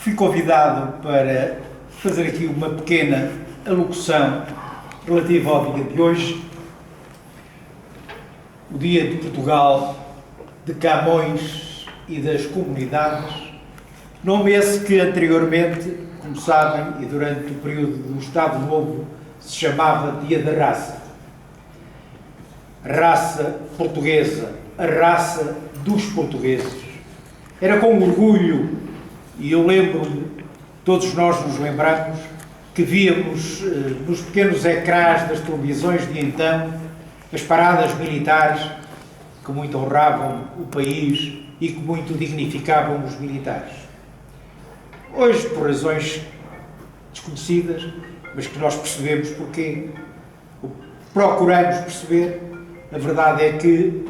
Fui convidado para fazer aqui uma pequena alocução relativa ao dia de hoje, o Dia de Portugal, de Camões e das comunidades, nome esse que anteriormente, como sabem, e durante o período do Estado Novo, se chamava Dia da Raça. A raça portuguesa, a raça dos portugueses. Era com orgulho, e eu lembro-me, todos nós nos lembramos, que víamos nos pequenos ecrãs das televisões de então as paradas militares que muito honravam o país e que muito dignificavam os militares. Hoje, por razões desconhecidas, mas que nós percebemos porque procuramos perceber, a verdade é que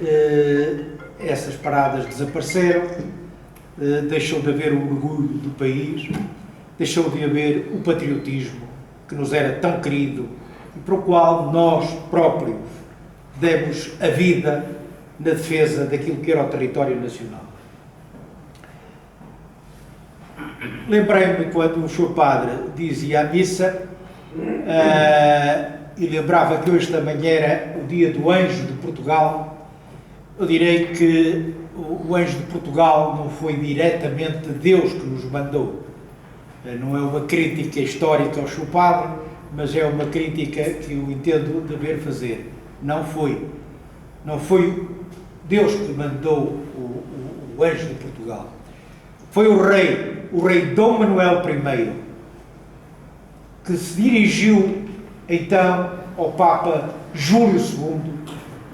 essas paradas desapareceram, deixou de haver o orgulho do país, deixou de haver o patriotismo que nos era tão querido e para o qual nós próprios demos a vida na defesa daquilo que era o território nacional. Lembrei-me quando o Sr. Padre dizia a missa e lembrava que hoje também era o dia do Anjo de Portugal. Eu direi que o Anjo de Portugal não foi diretamente Deus que nos mandou. Não é uma crítica histórica ao Sr. Padre, mas é uma crítica que eu entendo dever fazer. Não foi Deus que mandou o Anjo de Portugal. Foi o rei Dom Manuel I, que se dirigiu então ao Papa Júlio II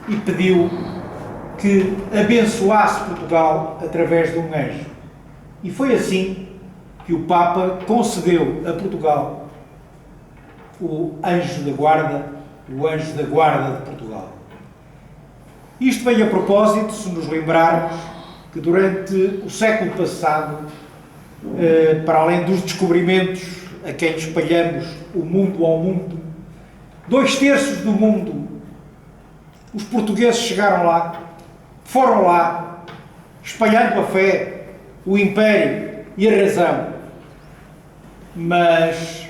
e pediu que abençoasse Portugal através de um anjo. E foi assim que o Papa concedeu a Portugal o anjo da guarda de Portugal. Isto vem a propósito, se nos lembrarmos, que durante o século passado, para além dos descobrimentos a quem espalhamos o mundo ao mundo, 2/3 do mundo, os portugueses chegaram lá, foram lá, espalhando a fé, o império e a razão. Mas,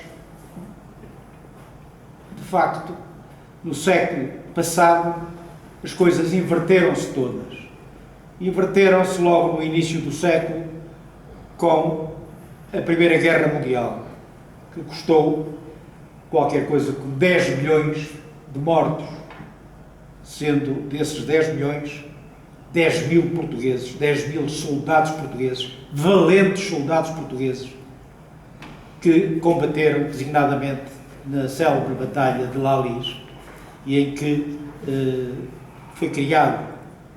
de facto, no século passado, as coisas inverteram-se todas. Inverteram-se logo no início do século com a Primeira Guerra Mundial, que custou qualquer coisa como 10 milhões de mortos, sendo desses 10 milhões, 10 mil portugueses, 10 mil soldados portugueses, valentes soldados portugueses, que combateram designadamente na célebre Batalha de Lalis, e em que foi criado,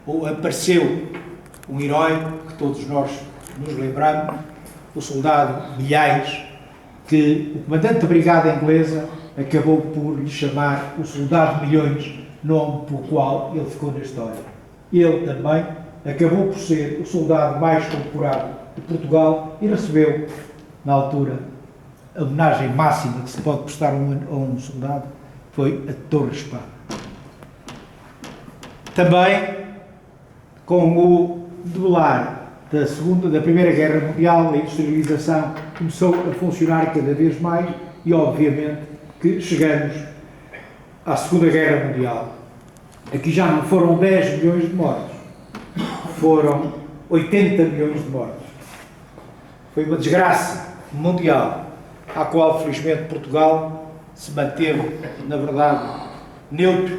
ou apareceu, um herói que todos nós nos lembramos, o soldado Milhais, que o comandante da brigada inglesa acabou por lhe chamar o soldado Milhões, nome pelo qual ele ficou na história. Ele também acabou por ser o soldado mais condecorado de Portugal e recebeu, na altura, a homenagem máxima que se pode prestar a um soldado, foi a Torre Espada. Também, com o debelar da Primeira Guerra Mundial, a industrialização começou a funcionar cada vez mais e, obviamente, que chegamos à Segunda Guerra Mundial. Aqui já não foram 10 milhões de mortos, foram 80 milhões de mortos. Foi uma desgraça mundial, à qual, felizmente, Portugal se manteve, na verdade, neutro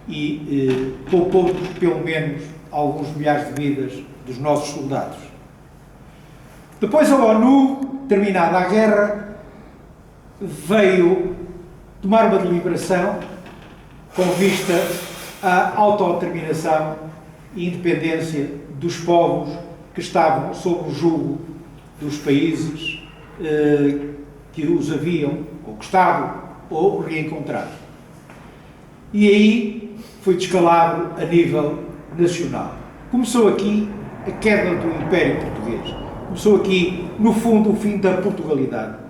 e poupou pelo menos alguns milhares de vidas dos nossos soldados. Depois a ONU, terminada a guerra, veio tomar uma deliberação com vista à autodeterminação e independência dos povos que estavam sob o jugo dos países que os haviam ou que estavam ou reencontrado. E aí foi descalabro a nível nacional. Começou aqui a queda do Império Português. Começou aqui, no fundo, o fim da Portugalidade.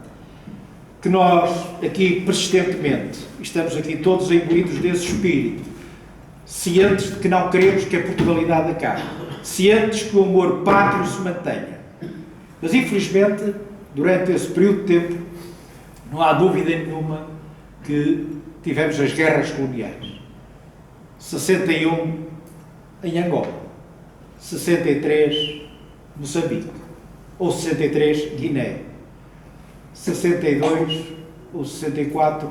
Que nós, aqui, persistentemente, estamos aqui todos imbuídos desse espírito, cientes de que não queremos que a Portugalidade acabe, cientes que o amor pátrio se mantenha. Mas, infelizmente, durante esse período de tempo, não há dúvida nenhuma que tivemos as guerras coloniais. 61 em Angola, 63 Moçambique, ou 63 Guiné, 62 ou 64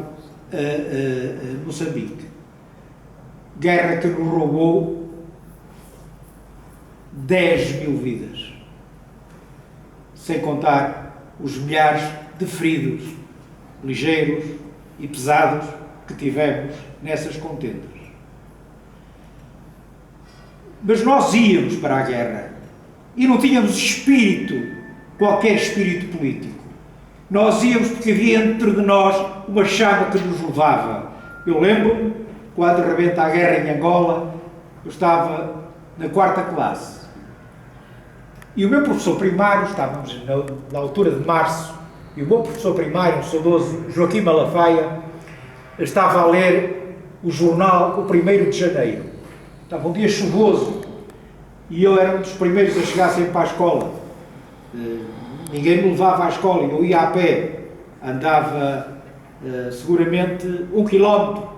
Moçambique. Guerra que nos roubou 10.000 vidas, sem contar os milhares de feridos, ligeiros e pesados, que tivemos nessas contendas. Mas nós íamos para a guerra e não tínhamos qualquer espírito político. Nós íamos porque havia dentro de nós uma chama que nos levava. Eu lembro-me, quando rebenta a guerra em Angola, eu estava na 4ª classe. E o meu professor primário, estávamos na altura de março, e o meu professor primário, o saudoso Joaquim Malafaia, estava a ler o jornal o 1º de janeiro. Estava um dia chuvoso e eu era um dos primeiros a chegar sempre para a escola. Ninguém me levava à escola, eu ia a pé, andava seguramente 1 quilómetro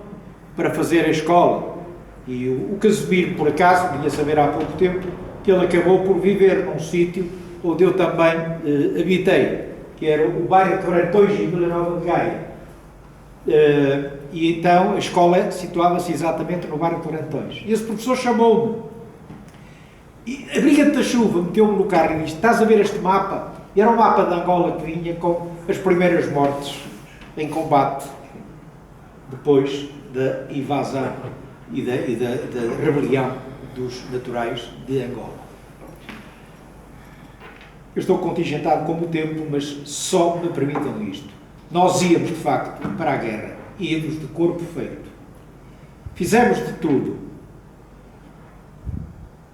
para fazer a escola. E o Casimiro, por acaso, vinha saber há pouco tempo, que ele acabou por viver num sítio onde eu também habitei, que era o bairro de Torrentões, em Vila Nova de Gaia. E então a escola situava-se exatamente no bairro de Torrentões. E esse professor chamou-me. E, abriga-te da chuva, meteu-me no carro e disse: estás a ver este mapa? E era um mapa de Angola que vinha com as primeiras mortes em combate, depois da invasão e da rebelião dos naturais de Angola. Eu estou contingentado com o tempo, mas só me permitam isto. Nós íamos, de facto, para a guerra. Íamos de corpo feito. Fizemos de tudo.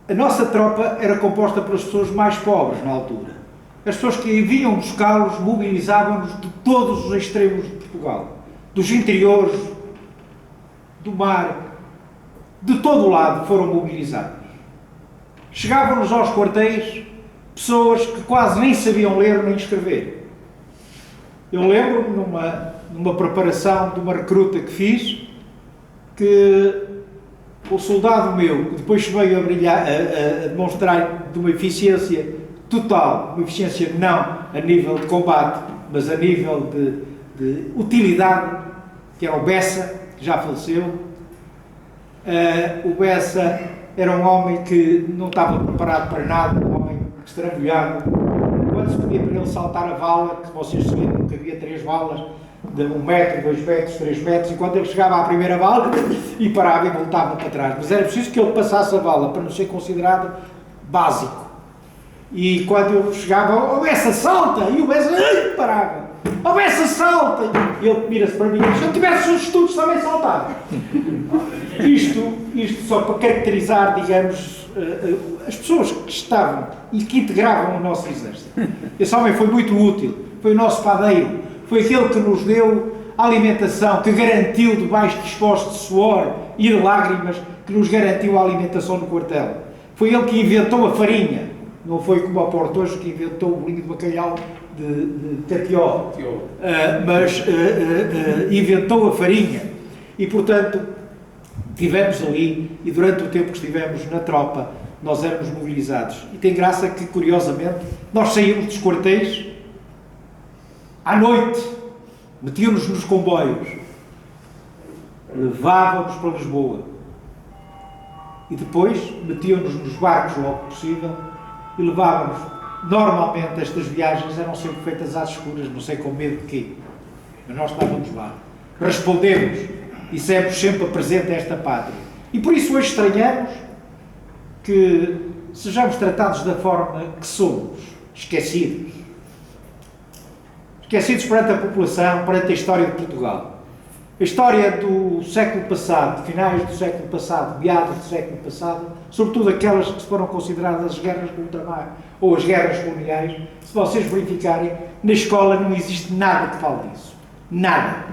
A nossa tropa era composta pelas pessoas mais pobres na altura. As pessoas que vinham buscá-los mobilizavam-nos de todos os extremos de Portugal. Dos interiores, do mar, de todo o lado foram mobilizados. Chegavam-nos aos quartéis pessoas que quase nem sabiam ler nem escrever. Eu lembro-me numa preparação de uma recruta que fiz, que o soldado meu, que depois veio a brilhar, a demonstrar de uma eficiência total, uma eficiência não a nível de combate, mas a nível de utilidade, que era o Bessa, que já faleceu. O Bessa era um homem que não estava preparado para nada, um homem estrambulhado. Quando se pedia para ele saltar a vala, que vocês se lembram que havia 3 valas, de 1 metro, 2 metros, 3 metros, e quando ele chegava à primeira vala, e parava e voltava para trás. Mas era preciso que ele passasse a vala para não ser considerado básico. E quando eu chegava, o Bessa salta! E o Bessa parava. O Bessa salta! E ele mira-se para mim e diz: se eu tivesse os estudos também saltava. Isto só para caracterizar, digamos, as pessoas que estavam e que integravam o nosso exército. Esse homem foi muito útil, foi o nosso padeiro, foi aquele que nos deu a alimentação, que garantiu, debaixo de esforço de suor e de lágrimas, que nos garantiu a alimentação no quartel. Foi ele que inventou a farinha, não foi como o Portojo que inventou o bolinho de bacalhau de Tatió, mas inventou a farinha. E, portanto, estivemos ali, e durante o tempo que estivemos na tropa, nós éramos mobilizados. E tem graça que, curiosamente, nós saímos dos quartéis à noite, metiam-nos nos comboios, levavam-nos para Lisboa e depois metiam-nos nos barcos logo possível e levavam-nos. Normalmente estas viagens eram sempre feitas às escuras, não sei com medo de quê, mas nós estávamos lá. Respondemos e sempre presente a esta pátria. E por isso hoje estranhamos que sejamos tratados da forma que somos, esquecidos. Esquecidos perante a população, perante a história de Portugal. A história do século passado, finais do século passado, meados do século passado, sobretudo aquelas que foram consideradas as guerras do ultramar ou as guerras coloniais, se vocês verificarem, na escola não existe nada que fale disso. Nada.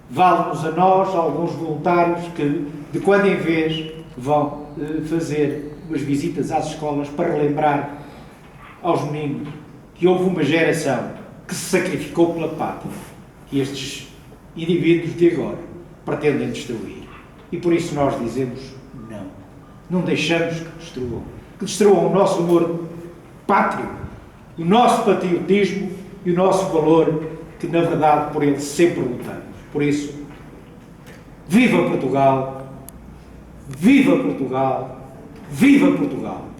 Vale-nos a nós, a alguns voluntários, que de quando em vez vão fazer umas visitas às escolas para relembrar aos meninos que houve uma geração que se sacrificou pela pátria, que estes indivíduos de agora pretendem destruir. E por isso nós dizemos não. Não deixamos que destruam. Que destruam o nosso amor pátrio, o nosso patriotismo e o nosso valor, que na verdade por ele sempre lutamos. Por isso, viva Portugal! Viva Portugal! Viva Portugal!